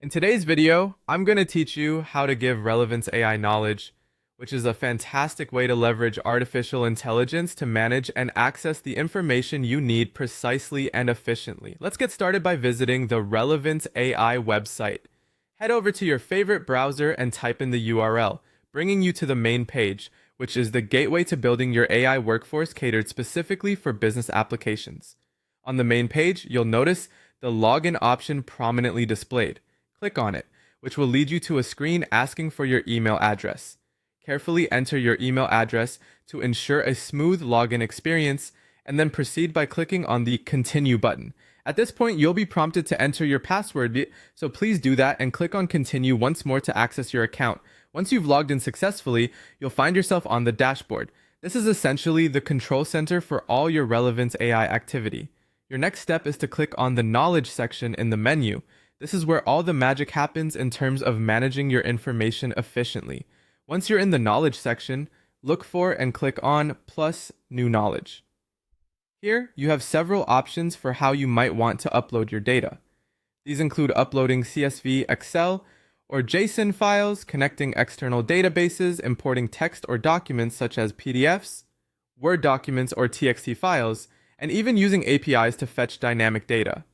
In today's video, I'm going to teach you how to give Relevance AI knowledge, which is a fantastic way to leverage artificial intelligence to manage and access the information you need precisely and efficiently. Let's get started by visiting the Relevance AI website. Head over to your favorite browser and type in the URL, bringing you to the main page, which is the gateway to building your AI workforce catered specifically for business applications. On the main page, you'll notice the login option prominently displayed. Click on it, which will lead you to a screen asking for your email address. Carefully enter your email address to ensure a smooth login experience, and then proceed by clicking on the Continue button. At this point, you'll be prompted to enter your password, so please do that and click on Continue once more to access your account. Once you've logged in successfully, you'll find yourself on the dashboard. This is essentially the control center for all your Relevance AI activity. Your next step is to click on the Knowledge section in the menu. This is where all the magic happens in terms of managing your information efficiently. Once you're in the Knowledge section, look for and click on Plus New Knowledge. Here, you have several options for how you might want to upload your data. These include uploading CSV, Excel, or JSON files, connecting external databases, importing text or documents such as PDFs, Word documents, or TXT files, and even using APIs to fetch dynamic data.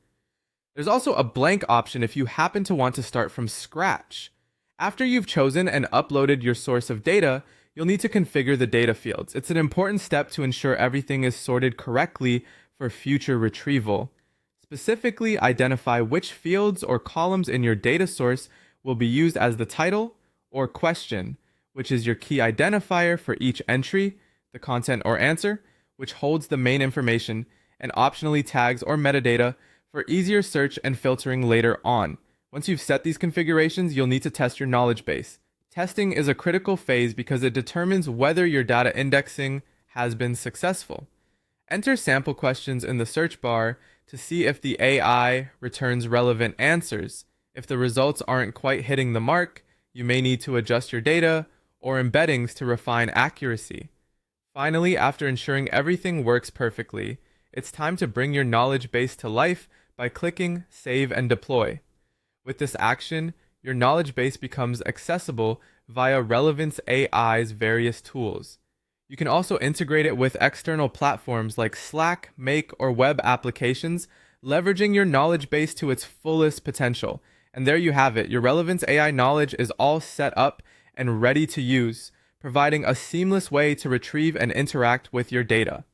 There's also a blank option if you happen to want to start from scratch. After you've chosen and uploaded your source of data, you'll need to configure the data fields. It's an important step to ensure everything is sorted correctly for future retrieval. Specifically, identify which fields or columns in your data source will be used as the title or question, which is your key identifier for each entry, the content or answer, which holds the main information, and optionally tags or metadata for easier search and filtering later on. Once you've set these configurations, you'll need to test your knowledge base. Testing is a critical phase because it determines whether your data indexing has been successful. Enter sample questions in the search bar to see if the AI returns relevant answers. If the results aren't quite hitting the mark, you may need to adjust your data or embeddings to refine accuracy. Finally, after ensuring everything works perfectly, it's time to bring your knowledge base to life by clicking Save and Deploy. With this action, your knowledge base becomes accessible via Relevance AI's various tools. You can also integrate it with external platforms like Slack, Make, or web applications, leveraging your knowledge base to its fullest potential. And there you have it. Your Relevance AI knowledge is all set up and ready to use, providing a seamless way to retrieve and interact with your data.